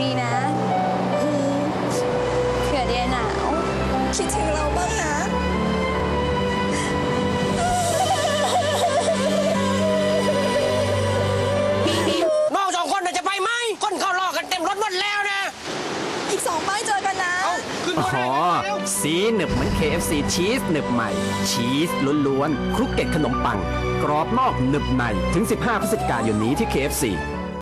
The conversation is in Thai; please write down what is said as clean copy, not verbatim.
ดีๆนะเผื่อเดียหนาวคิดถึงเราบ้างนะน้องสองคนจะไปไหมคนเขารอกันเต็มรถหมดแล้วนะอีก2 ป้ายเจอกันนะอ๋อสีหนึบเหมือน KFC ชีสหนึบใหม่ ชีสล้วนๆคลุกเกล็ดขนมปัง กรอบนอกหนึบในถึง 15 พฤศจิกายนนี้ที่ KFC